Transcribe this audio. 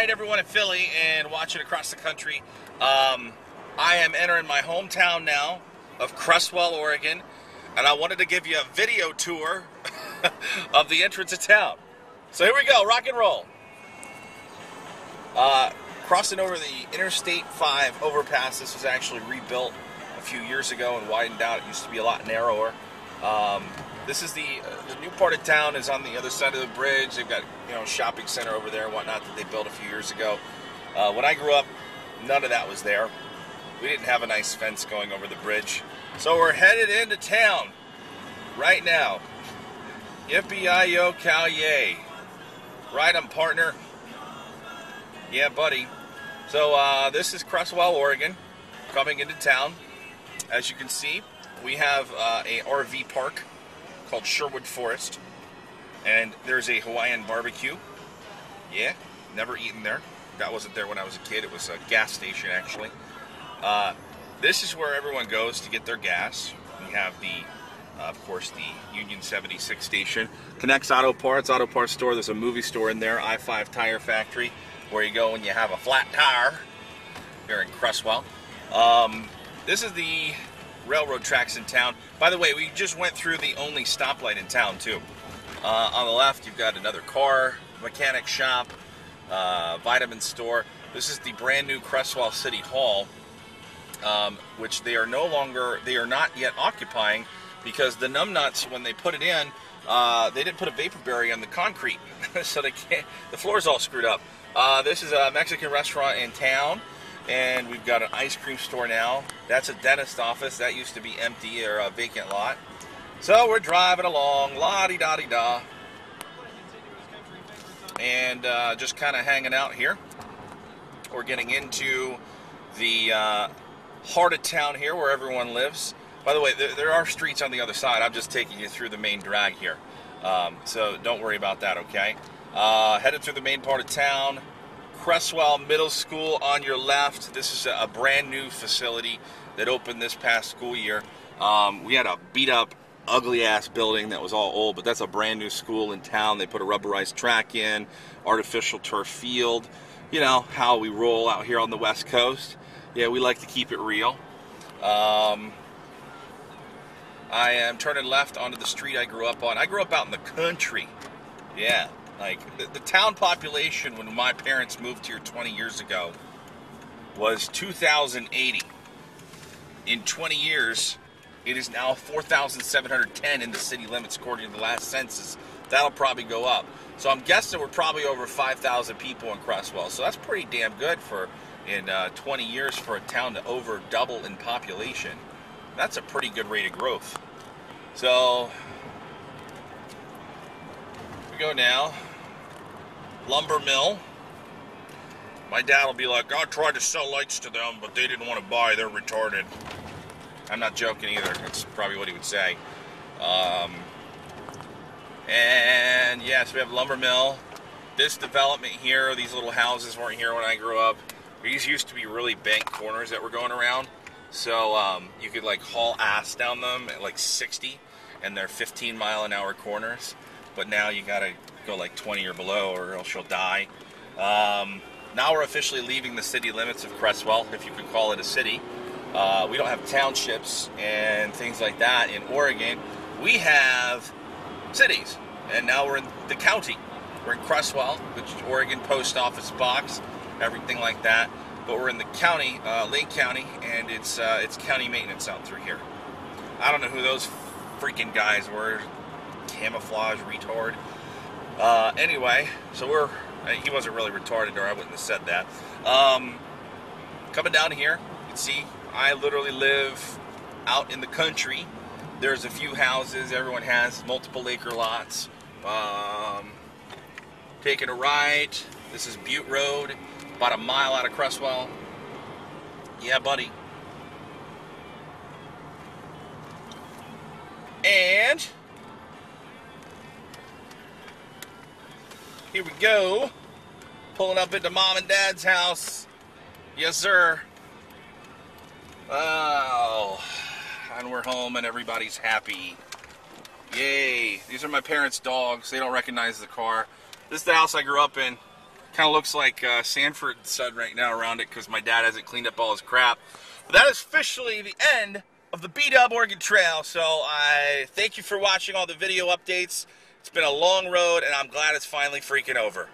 night, everyone in Philly and watching across the country. I am entering my hometown now of Creswell, Oregon, and I wanted to give you a video tour of the entrance of town. So here we go, rock and roll. Crossing over the Interstate 5 overpass. This was actually rebuilt a few years ago and widened out. It used to be a lot narrower. This is the new part of town is on the other side of the bridge. They've got, a shopping center over there and whatnot that they built a few years ago. When I grew up, none of that was there. We didn't have a nice fence going over the bridge. So we're headed into town right now. Yippee-yi-yo, cow-yay. Right on, partner. Yeah, buddy. So this is Creswell, Oregon, coming into town. As you can see, we have a RV park called Sherwood Forest, and there's a Hawaiian barbecue. Yeah, never eaten there. That wasn't there when I was a kid. It was a gas station, actually. This is where everyone goes to get their gas. We have the, of course, the Union 76 station. Connects Auto Parts store. There's a movie store in there, I-5 Tire Factory, where you go when you have a flat tire here in Creswell. This is the railroad tracks in town. By the way, we just went through the only stoplight in town, too. On the left, you've got another car, mechanic shop, vitamin store. This is the brand new Creswell City Hall, which they are not yet occupying because the numbnuts, when they put it in, they didn't put a vapor barrier on the concrete, so the floor's all screwed up. This is a Mexican restaurant in town, and we've got an ice cream store now. That's a dentist office. That used to be empty or a vacant lot. So we're driving along, la-di-da-di-da, and just kind of hanging out here. We're getting into the heart of town here where everyone lives. By the way, there are streets on the other side. I'm just taking you through the main drag here. So don't worry about that, okay? Headed through the main part of town. Creswell Middle School on your left. This is a brand new facility that opened this past school year. We had a beat up, ugly ass building that was all old, but that's a brand new school in town. They put a rubberized track in, artificial turf field. You know how we roll out here on the West Coast. Yeah, we like to keep it real. I am turning left onto the street I grew up on. I grew up out in the country. Yeah. Like, the town population when my parents moved here 20 years ago was 2,080. In 20 years, it is now 4,710 in the city limits according to the last census. That'll probably go up. So I'm guessing we're probably over 5,000 people in Creswell. So that's pretty damn good for, in 20 years, for a town to over double in population. That's a pretty good rate of growth. So we go now. Lumber mill. My dad will be like, I tried to sell lights to them, but they didn't want to buy. They're retarded. I'm not joking either. That's probably what he would say. And yeah, so we have lumber mill. This development here, these little houses weren't here when I grew up. These used to be really bank corners that were going around. So you could like haul ass down them at like 60, and they're 15-mile-an-hour corners. But now you gotta go like 20 or below, or else you'll die. Now we're officially leaving the city limits of Creswell, if you could call it a city. We don't have townships and things like that in Oregon. We have cities, and now we're in the county. We're in Creswell, which is Oregon Post Office box, everything like that. But we're in the county, Lake County, and it's county maintenance out through here. I don't know who those freaking guys were. Camouflage retard. Anyway, so he wasn't really retarded, or I wouldn't have said that. Coming down here, you can see I literally live out in the country. There's a few houses. Everyone has multiple acre lots. Taking a right. This is Butte Road, about a mile out of Creswell. Yeah, buddy. And here we go. Pulling up into Mom and Dad's house. Yes, sir. Oh, and we're home and everybody's happy. Yay. These are my parents' dogs. They don't recognize the car. This is the house I grew up in. Kind of looks like Sanford Sun right now around it because my dad hasn't cleaned up all his crap. But that is officially the end of the B-Dub Oregon Trail. So I thank you for watching all the video updates. It's been a long road, and I'm glad it's finally freaking over.